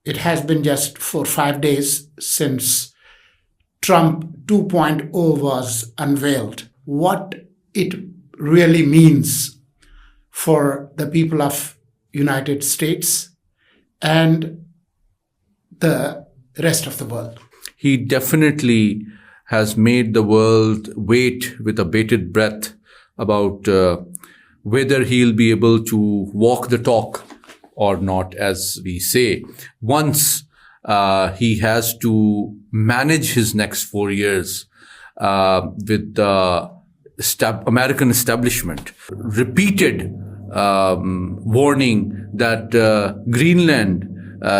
It has been just 5 days since Trump 2.0 was unveiled. What it really means for the people of United States and the rest of the world. He definitely has made the world wait with a bated breath about whether he'll be able to walk the talk or not, as we say. Once he has to manage his next 4 years with the American establishment, repeated warning that Greenland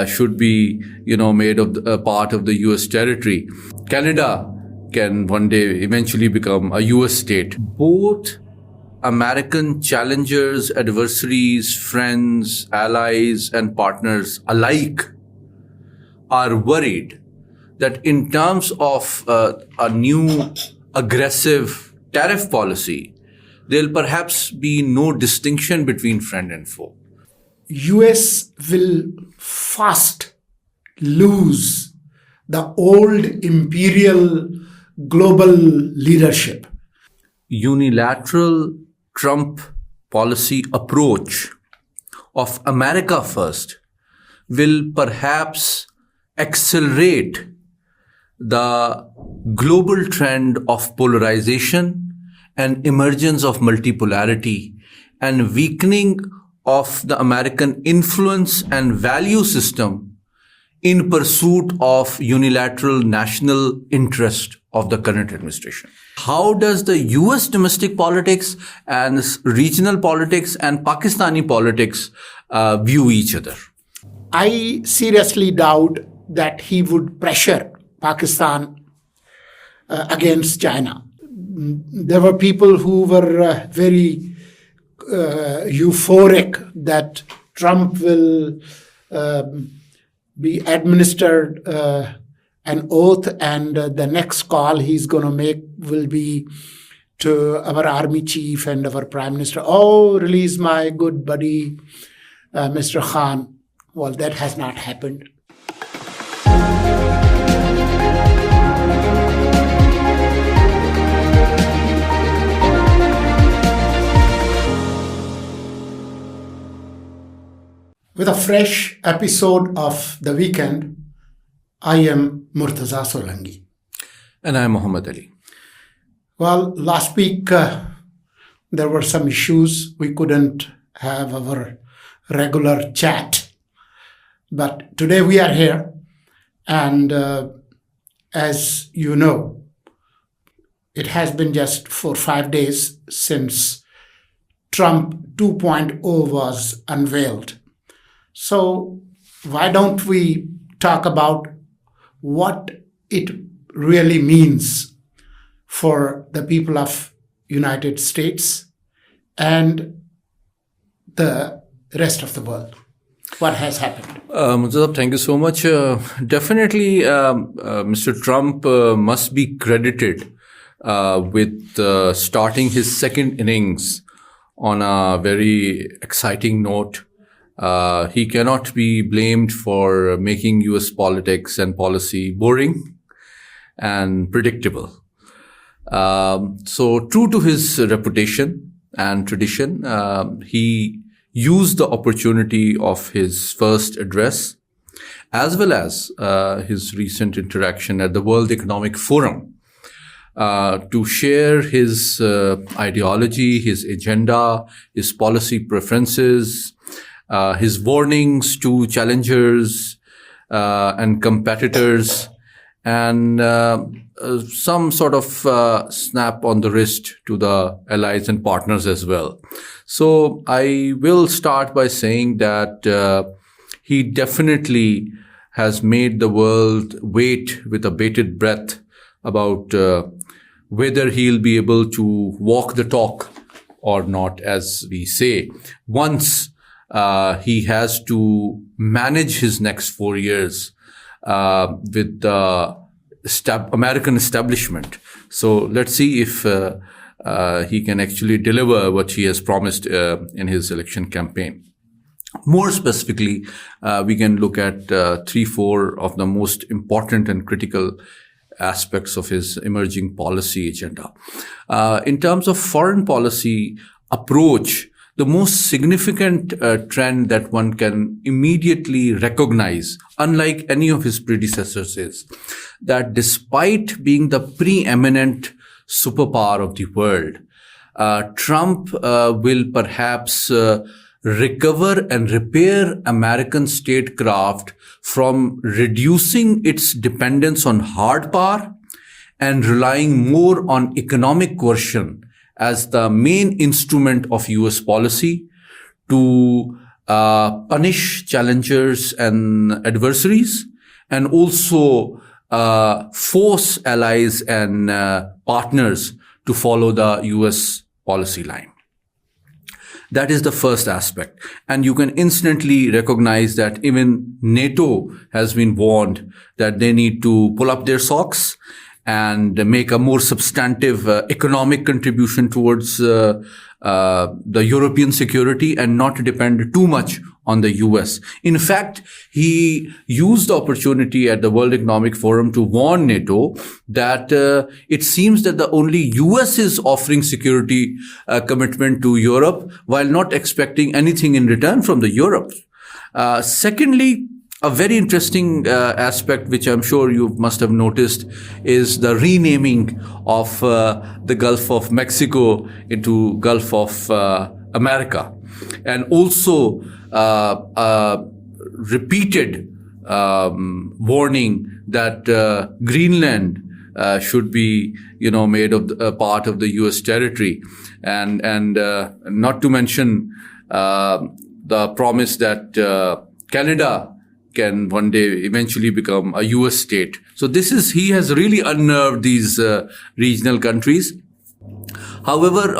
should be, made of a part of the U.S. territory. Canada can one day eventually become a U.S. state. Both American challengers, adversaries, friends, allies, and partners alike are worried that in terms of a new aggressive tariff policy, there'll perhaps be no distinction between friend and foe. US will fast lose the old imperial global leadership. Unilateral Trump policy approach of America first will perhaps accelerate the global trend of polarization and emergence of multipolarity and weakening of the American influence and value system in pursuit of unilateral national interest of the current administration. How does the US domestic politics and regional politics and Pakistani politics view each other? I seriously doubt that he would pressure Pakistan against China. There were people who were very euphoric that Trump will be administered an oath and the next call he's going to make will be to our army chief and our prime minister. Oh, release my good buddy, Mr. Khan. Well, that has not happened. With a fresh episode of The Weekend, I am Murtaza Solangi. And I am Muhammad Ali. Well, last week there were some issues. We couldn't have our regular chat. But today we are here. And as you know, it has been just 5 days since Trump 2.0 was unveiled. So why don't we talk about what it really means for the people of United States and the rest of the world? What has happened? Murtaza, thank you so much. Definitely, Mr. Trump must be credited with starting his second innings on a very exciting note. He cannot be blamed for making US politics and policy boring and predictable. So true to his reputation and tradition, he used the opportunity of his first address as well as his recent interaction at the World Economic Forum to share his ideology, his agenda, his policy preferences, his warnings to challengers and competitors, and some sort of snap on the wrist to the allies and partners as well. So I will start by saying that he definitely has made the world wait with a bated breath about whether he'll be able to walk the talk or not, as we say. Once he has to manage his next 4 years with the American establishment. So let's see if he can actually deliver what he has promised in his election campaign. More specifically, we can look at 3-4 of the most important and critical aspects of his emerging policy agenda. In terms of foreign policy approach, the most significant trend that one can immediately recognize, unlike any of his predecessors, is that despite being the preeminent superpower of the world, Trump will perhaps recover and repair American statecraft from reducing its dependence on hard power and relying more on economic coercion as the main instrument of US policy to punish challengers and adversaries, and also force allies and partners to follow the US policy line. That is the first aspect. And you can instantly recognize that even NATO has been warned that they need to pull up their socks and make a more substantive economic contribution towards the European security and not depend too much on the US. In fact, he used the opportunity at the World Economic Forum to warn NATO that it seems that the only US is offering security commitment to Europe while not expecting anything in return from the Europe. Secondly, a very interesting aspect, which I'm sure you must have noticed, is the renaming of the Gulf of Mexico into Gulf of America, and also repeated warning that Greenland should be, made of part of the U.S. territory, and not to mention the promise that Canada can one day eventually become a US state. So he has really unnerved these regional countries. However,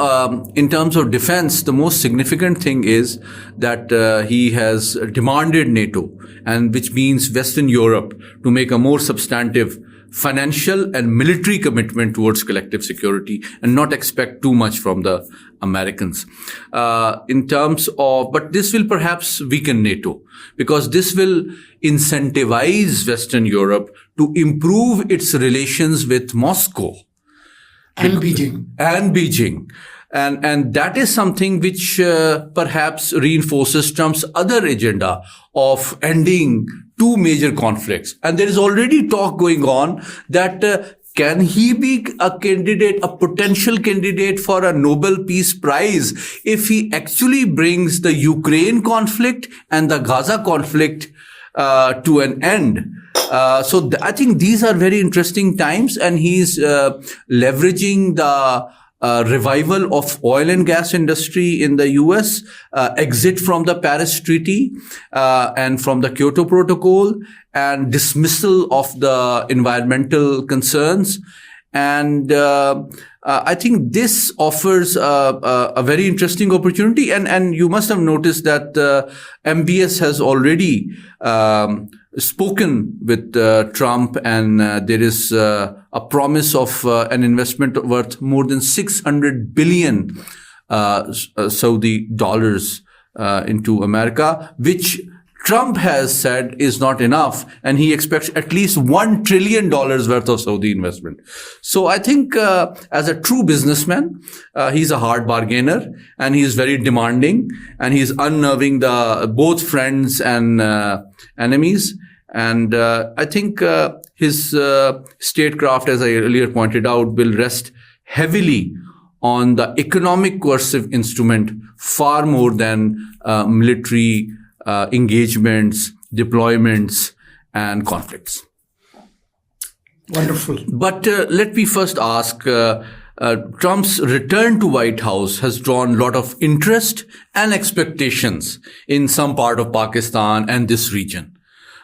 in terms of defense, the most significant thing is that he has demanded NATO, and which means Western Europe, to make a more substantive financial and military commitment towards collective security and not expect too much from the Americans. But this will perhaps weaken NATO, because this will incentivize Western Europe to improve its relations with Moscow. And Beijing. And that is something which perhaps reinforces Trump's other agenda of ending two major conflicts. And there is already talk going on that can he be a potential candidate for a Nobel Peace Prize if he actually brings the Ukraine conflict and the Gaza conflict to an end. So I think these are very interesting times, and he's leveraging the revival of oil and gas industry in the US, exit from the Paris Treaty and from the Kyoto Protocol, and dismissal of the environmental concerns. And I think this offers a very interesting opportunity. And you must have noticed that MBS has already spoken with Trump, and there is a promise of an investment worth more than 600 billion Saudi dollars into America, which Trump has said is not enough, and he expects at least $1 trillion worth of Saudi investment. So I think as a true businessman, he's a hard bargainer, and he's very demanding, and he's unnerving both friends and enemies. And I think his statecraft, as I earlier pointed out, will rest heavily on the economic coercive instrument far more than military engagements, deployments, and conflicts. Wonderful. But let me first ask, Trump's return to White House has drawn a lot of interest and expectations in some part of Pakistan and this region.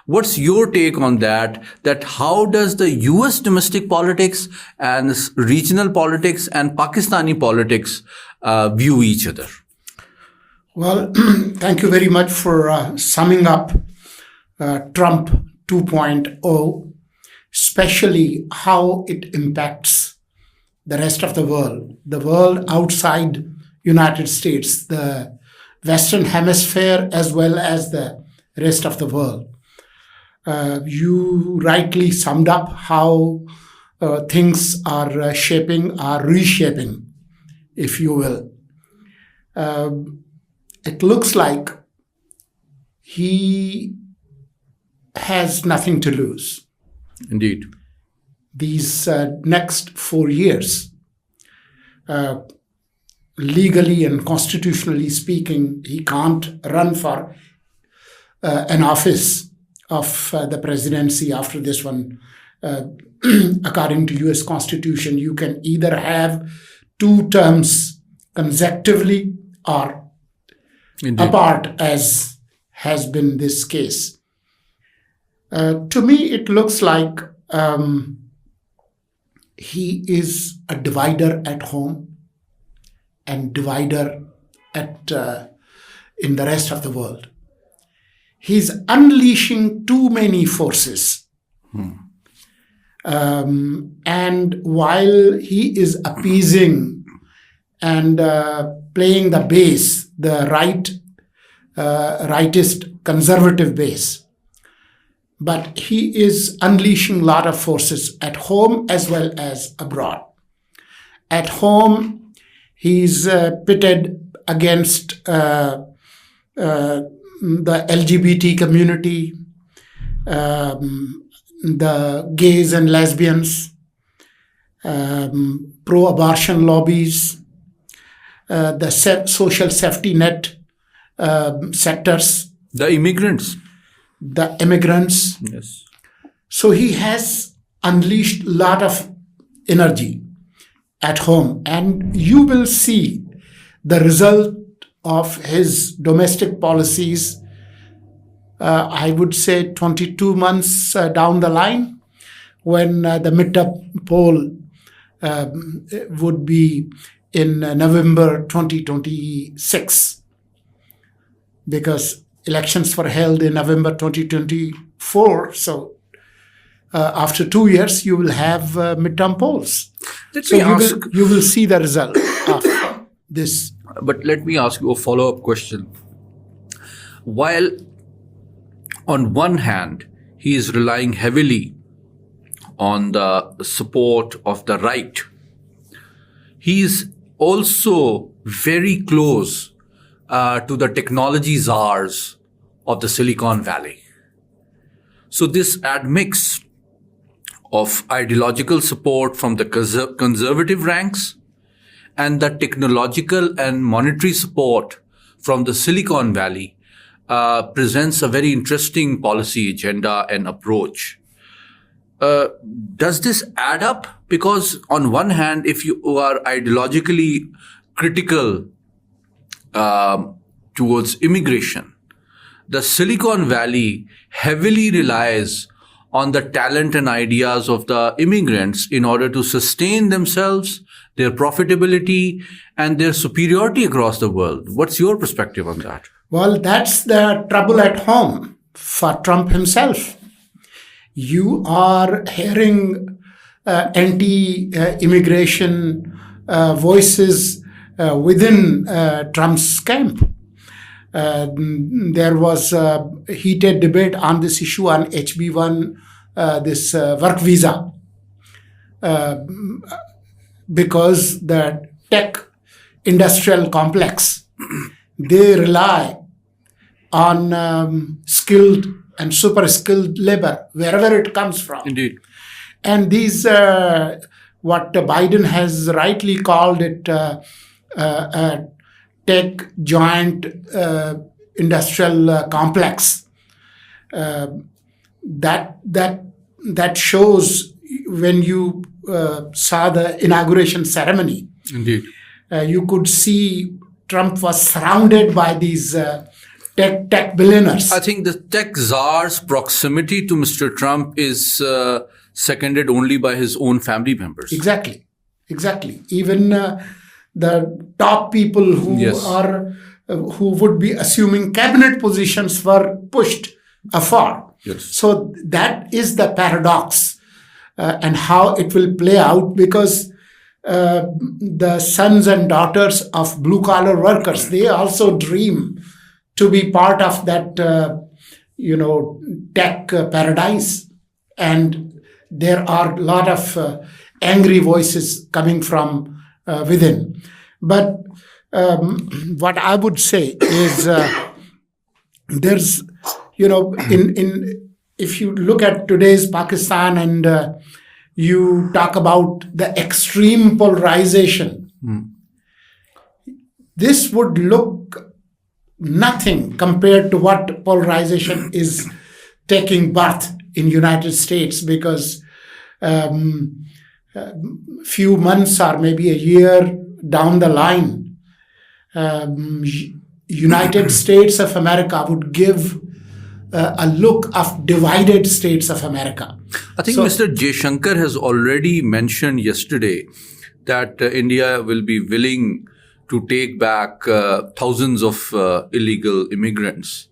What's your take on that how does the US domestic politics and regional politics and Pakistani politics view each other? Well, thank you very much for summing up Trump 2.0, especially how it impacts the rest of the world outside United States, the Western Hemisphere as well as the rest of the world. You rightly summed up how things are reshaping, if you will. It looks like he has nothing to lose. Indeed. These next 4 years, legally and constitutionally speaking, he can't run for an office of the presidency after this one. According to US Constitution, you can either have 2 terms consecutively or Indeed. apart, as has been this case. To me, it looks like he is a divider at home and divider in the rest of the world. He's unleashing too many forces. And while he is appeasing and playing the base, the rightist conservative base, but he is unleashing a lot of forces at home as well as abroad. At home, he's pitted against the LGBT community, the gays and lesbians, pro-abortion lobbies, the social safety net sectors, The immigrants. the immigrants. Yes. So he has unleashed a lot of energy at home, and you will see the result of his domestic policies, I would say 22 months down the line, when the midterm poll would be in November 2026, because elections were held in November 2024. So after 2 years, you will have midterm polls. Let me ask, You will see the result of this. but let me ask you a follow-up question. While on one hand, he is relying heavily on the support of the right, he is also very close to the technology czars of the Silicon Valley. So this admix of ideological support from the conservative ranks and the technological and monetary support from the Silicon Valley presents a very interesting policy agenda and approach. Does this add up? Because on one hand, if you are ideologically critical towards immigration, the Silicon Valley heavily relies on the talent and ideas of the immigrants in order to sustain themselves, their profitability, and their superiority across the world. What's your perspective on that? Well, that's the trouble at home for Trump himself. You are hearing anti-immigration voices within Trump's camp. There was a heated debate on this issue on HB1, this work visa, because the tech industrial complex, they rely on skilled and super skilled labor wherever it comes from. Indeed. And these, what Biden has rightly called it, a tech joint industrial complex. That shows when you saw the inauguration ceremony. Indeed. You could see Trump was surrounded by these tech billionaires. I think the tech czar's proximity to Mr. Trump is seconded only by his own family members. Exactly. Even the top people who Yes. who would be assuming cabinet positions were pushed afar. Yes. So that is the paradox, and how it will play out, because the sons and daughters of blue collar workers. They also dream to be part of that, tech paradise. And there are a lot of angry voices coming from within. But what I would say is there's, if you look at today's Pakistan and you talk about the extreme polarization, this would look nothing compared to what polarization is taking birth in United States, because few months or maybe a year down the line, United States of America would give a look of divided states of America. I think Mr. Jaishankar has already mentioned yesterday that India will be willing to take back thousands of illegal immigrants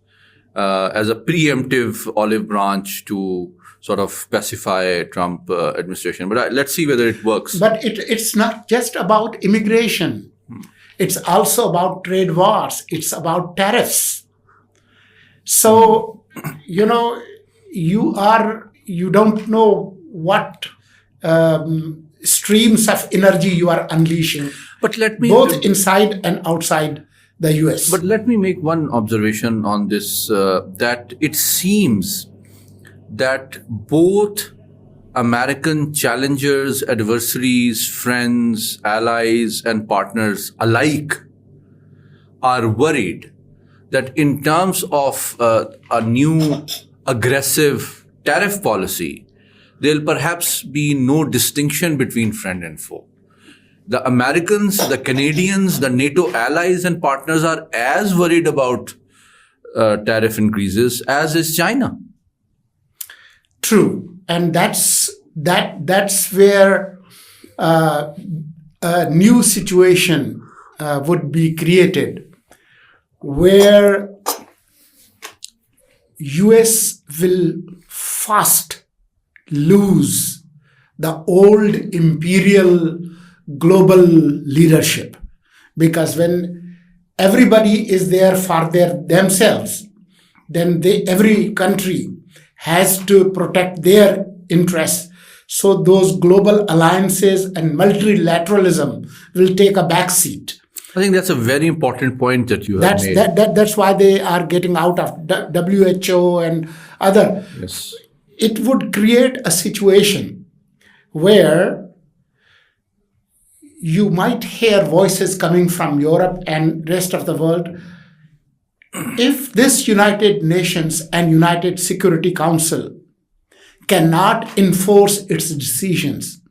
as a preemptive olive branch to sort of pacify Trump administration. But let's see whether it works. But it's not just about immigration. It's also about trade wars. It's about tariffs. So, you don't know what streams of energy you are unleashing, but let me both inside and outside the US. But let me make one observation on this, that it seems that both American challengers, adversaries, friends, allies, and partners alike are worried that in terms of a new aggressive tariff policy, there'll perhaps be no distinction between friend and foe. The Americans, the Canadians, the NATO allies and partners are as worried about tariff increases as is China. True. And that's where a new situation would be created, where US will fast lose the old imperial global leadership, because when everybody is there for themselves, then every country has to protect their interests. So those global alliances and multilateralism will take a backseat. I think that's a very important point that you have made. That's why they are getting out of WHO and other. Yes. It would create a situation where you might hear voices coming from Europe and rest of the world. If this United Nations and United Security Council cannot enforce its decisions,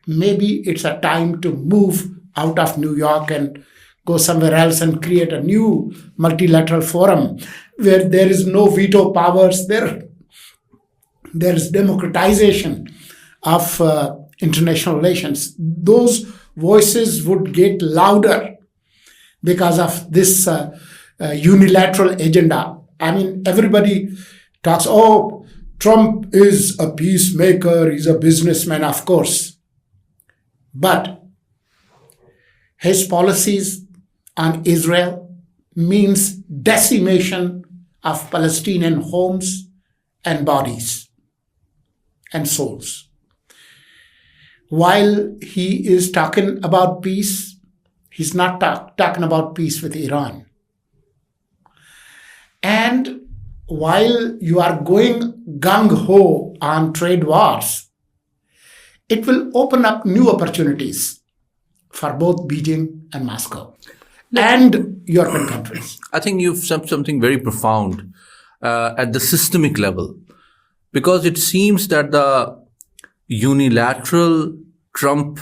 maybe it's a time to move out of New York and go somewhere else and create a new multilateral forum where there is no veto powers. There is democratization of international relations. Those voices would get louder because of this unilateral agenda. I mean, everybody talks, Trump is a peacemaker, he's a businessman, of course. But his policies on Israel means decimation of Palestinian homes and bodies and souls. While he is talking about peace, he's not talking about peace with Iran. And while you are going gung-ho on trade wars, it will open up new opportunities for both Beijing and Moscow and European countries. I think you've said something very profound at the systemic level, because it seems that the unilateral Trump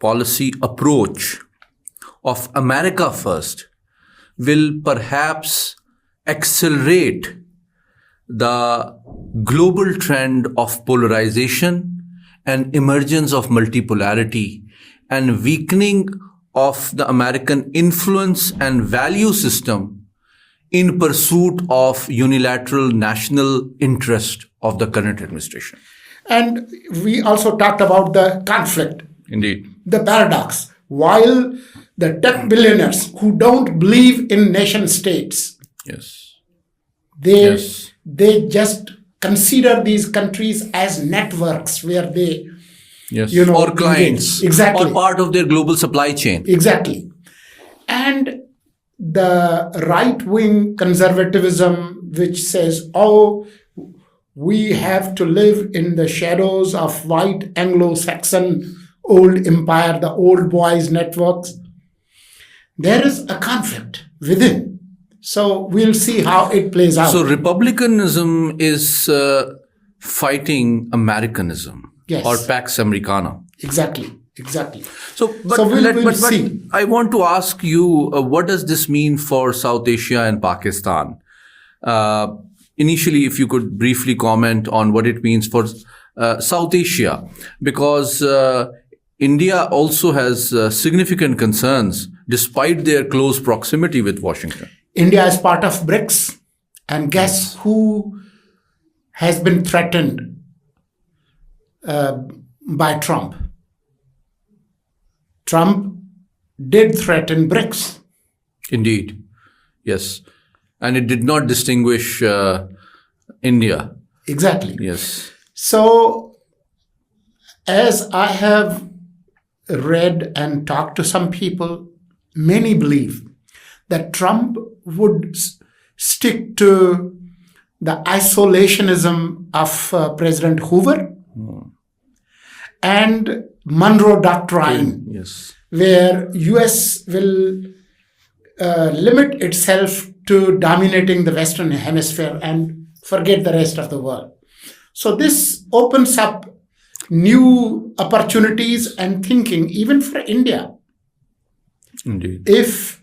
policy approach of America first will perhaps accelerate the global trend of polarization and emergence of multipolarity and weakening of the American influence and value system in pursuit of unilateral national interest of the current administration. And we also talked about the conflict. Indeed. the paradox. While the tech billionaires who don't believe in nation states, Yes. they Yes. they just consider these countries as networks where they Yes. or clients. Exactly. Or part of their global supply chain. Exactly. And the right-wing conservatism, which says, oh, we have to live in the shadows of white Anglo-Saxon old empire, the old boys networks, there is a conflict within. So we'll see how it plays out. So republicanism is fighting Americanism. Yes. Or Pax Americana. Exactly. So, but, we'll but see. I want to ask you, what does this mean for South Asia and Pakistan? Initially, if you could briefly comment on what it means for South Asia, because India also has significant concerns despite their close proximity with Washington. India is part of BRICS, and guess who has been threatened by Trump? Trump did threaten BRICS. Indeed. Yes. And it did not distinguish India. Exactly. Yes. So, as I have read and talked to some people, many believe that Trump would stick to the isolationism of President Hoover and Monroe Doctrine, Yes. where US will limit itself to dominating the Western Hemisphere and forget the rest of the world. So this opens up new opportunities and thinking, even for India. Indeed. If,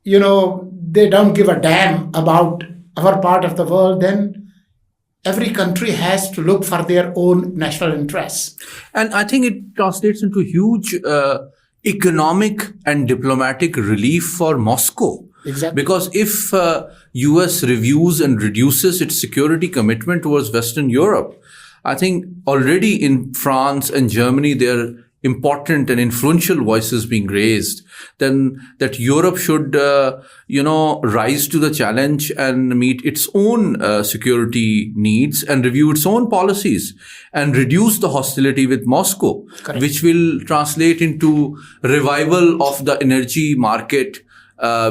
they don't give a damn about our part of the world, then every country has to look for their own national interests. And I think it translates into huge economic and diplomatic relief for Moscow. Exactly. Because if US reviews and reduces its security commitment towards Western Europe, I think already in France and Germany, there are important and influential voices being raised, then that Europe should, rise to the challenge and meet its own security needs and review its own policies and reduce the hostility with Moscow, Correct. which will translate into revival of the energy market,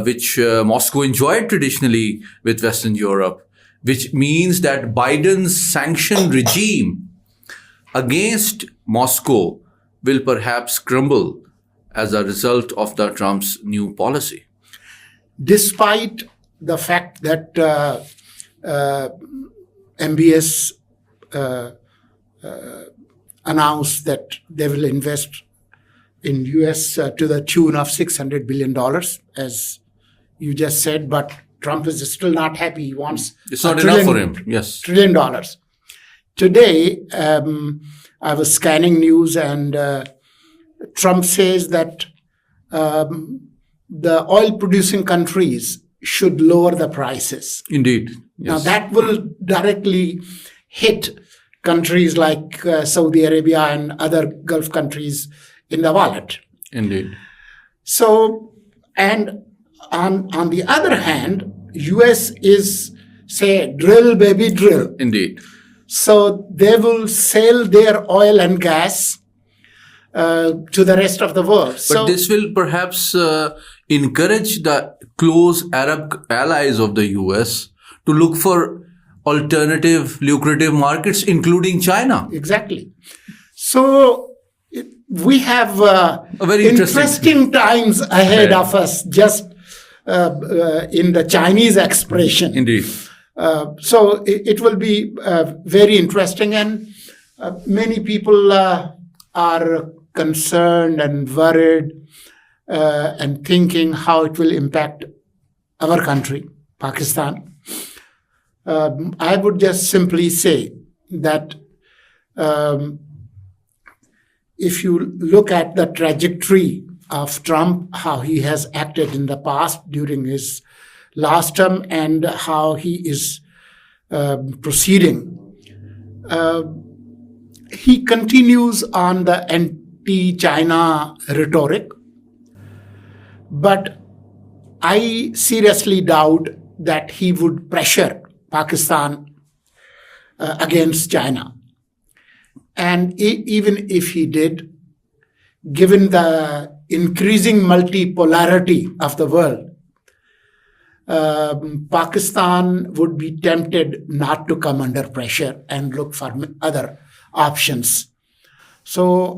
which Moscow enjoyed traditionally with Western Europe, which means that Biden's sanction regime against Moscow will perhaps crumble as a result of the Trump's new policy. Despite the fact that MBS announced that they will invest in US to the tune of $600 billion, as you just said, but Trump is still not happy. He wants It's not enough for him. Yes. $1 trillion. Today, I was scanning news and Trump says that the oil-producing countries should lower the prices. Indeed. Yes. Now, that will directly hit countries like Saudi Arabia and other Gulf countries in the wallet. Indeed. So, and on the other hand, US is, say, drill, baby, drill. Indeed. So they will sell their oil and gas to the rest of the world. But this will perhaps encourage the close Arab allies of the US to look for alternative lucrative markets, including China. Exactly. So we have very interesting times ahead of us, just in the Chinese expression. Indeed. So it will be very interesting, and many people are concerned and worried and thinking how it will impact our country, Pakistan. I would just simply say that if you look at the trajectory of Trump, how he has acted in the past during his last term and how he is proceeding, he continues on the anti-China rhetoric. But I seriously doubt that he would pressure Pakistan against China. And even if he did, given the increasing multipolarity of the world, Pakistan would be tempted not to come under pressure and look for other options. So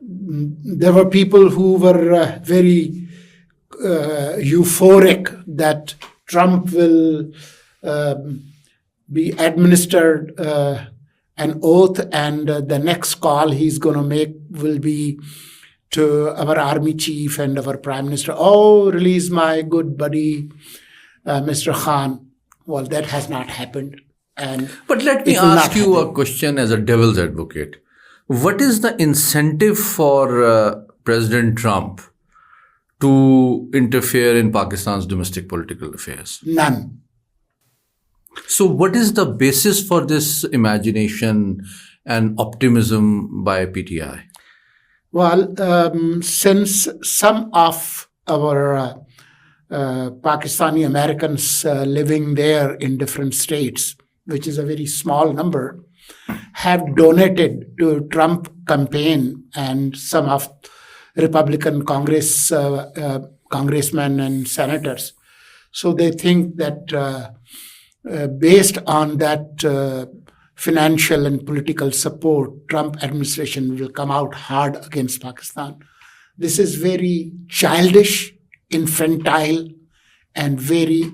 there were people who were very euphoric that Trump will be administered an oath, and the next call he's going to make will be to our army chief and our prime minister. Oh, release my good buddy, Mr. Khan. Well, that has not happened. But let me ask you a question as a devil's advocate. What is the incentive for President Trump to interfere in Pakistan's domestic political affairs? None. So what is the basis for this imagination and optimism by PTI? Well, since some of our Pakistani Americans living there in different states, which is a very small number, have donated to Trump campaign, and some of Republican congressmen and senators. So they think that based on that financial and political support, Trump administration will come out hard against Pakistan. This is very childish, infantile, and very,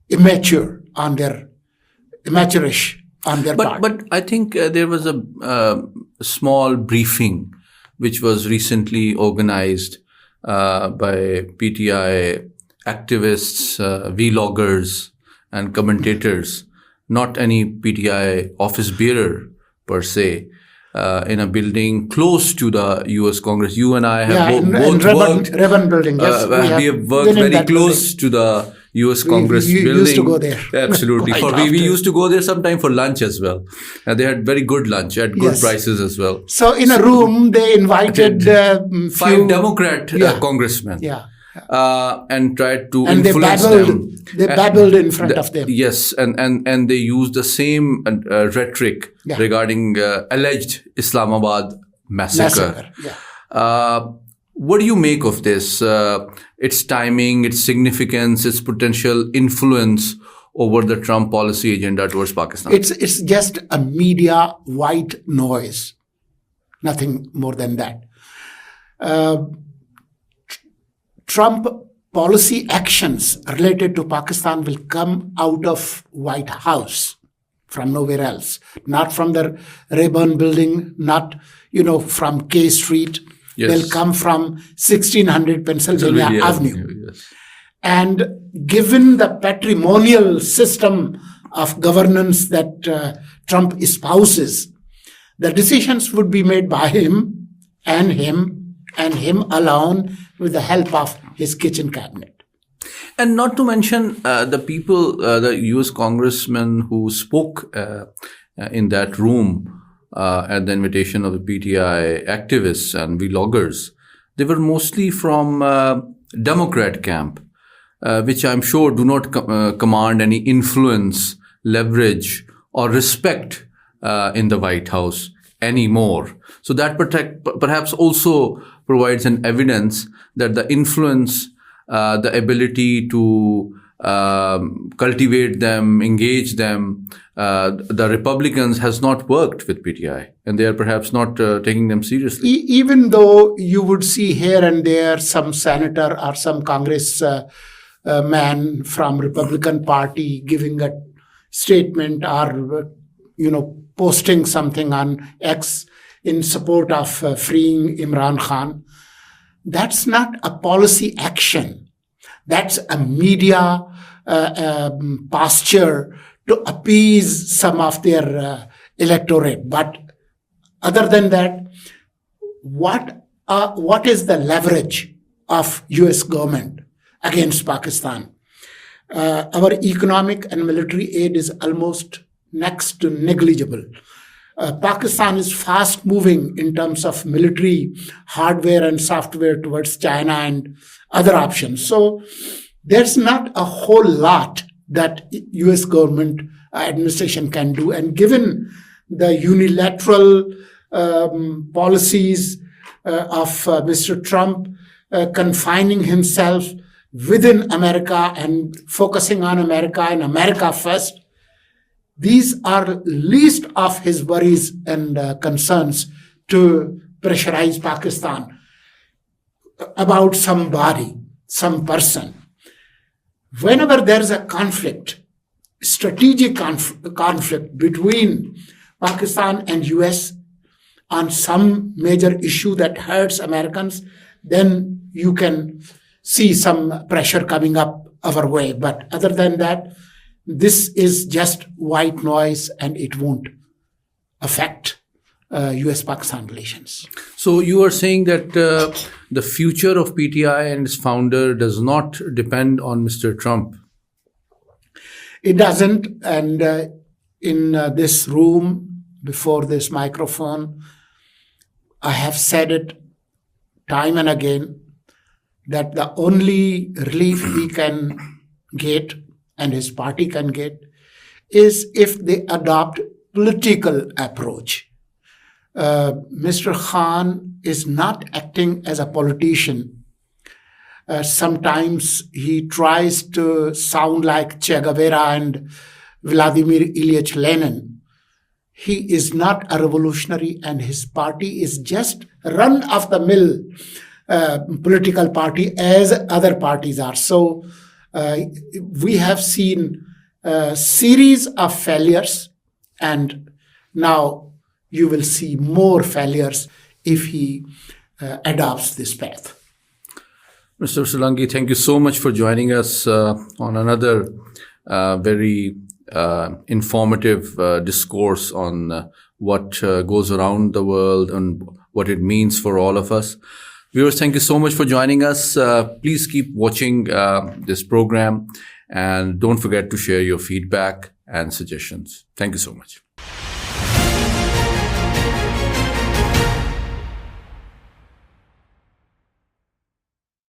immature on their amateurish on their part. But I think there was a small briefing which was recently organized by PTI activists, vloggers, and commentators, not any PTI office bearer per se, in a building close to the U.S. Congress. You and I have both worked. Revan building. Yes, we have worked very close to the U.S. Congress building. We used to go there. Absolutely. We used to go there sometime for lunch as well. They had very good lunch at good prices as well. So in a room, they invited 5 Democrat congressmen. Yeah. And tried to influence them. They babbled in front of them. Yes, and they used the same rhetoric regarding alleged Islamabad massacre. What do you make of this? Its timing, its significance, its potential influence over the Trump policy agenda towards Pakistan? It's just a media white noise. Nothing more than that. Trump policy actions related to Pakistan will come out of White House, from nowhere else. Not from the Rayburn building, not, from K Street. Yes. They'll come from 1600 Pennsylvania Avenue. Yes. And given the patrimonial system of governance that Trump espouses, the decisions would be made by him and him alone, with the help of his kitchen cabinet. And not to mention the people, the U.S. congressmen who spoke in that room at the invitation of the PTI activists and vloggers, they were mostly from Democrat camp, which I'm sure do not command any influence, leverage, or respect in the White House anymore. So that perhaps also provides an evidence that the influence, the ability to cultivate them, engage them, the Republicans has not worked with PTI, and they are perhaps not taking them seriously. Even though you would see here and there some senator or some Congress man from Republican Party giving a statement or, posting something on X in support of freeing Imran Khan. That's not a policy action. That's a media posture to appease some of their electorate. But other than that, what is the leverage of U.S. government against Pakistan? Our economic and military aid is almost next to negligible. Pakistan is fast moving in terms of military hardware and software towards China and other options. So there's not a whole lot that US government administration can do. And given the unilateral policies of Mr. Trump confining himself within America and focusing on America and America first, these are least of his worries and concerns to pressurize Pakistan about somebody, some person. Whenever there is a conflict, strategic conflict between Pakistan and US on some major issue that hurts Americans, then you can see some pressure coming up our way. But other than that, this is just white noise and it won't affect US-Pakistan relations. So you are saying that the future of PTI and its founder does not depend on Mr. Trump? It doesn't. And in this room, before this microphone, I have said it time and again that the only relief he can get and his party can get is if they adopt political approach. Mr. Khan is not acting as a politician. Sometimes he tries to sound like Che Guevara and Vladimir Ilyich Lenin. He is not a revolutionary, and his party is just run-of-the-mill political party as other parties are. So we have seen a series of failures, and now you will see more failures if he adopts this path. Mr. Solangi, thank you so much for joining us on another very informative discourse on what goes around the world and what it means for all of us. Viewers, thank you so much for joining us. Please keep watching this program and don't forget to share your feedback and suggestions. Thank you so much.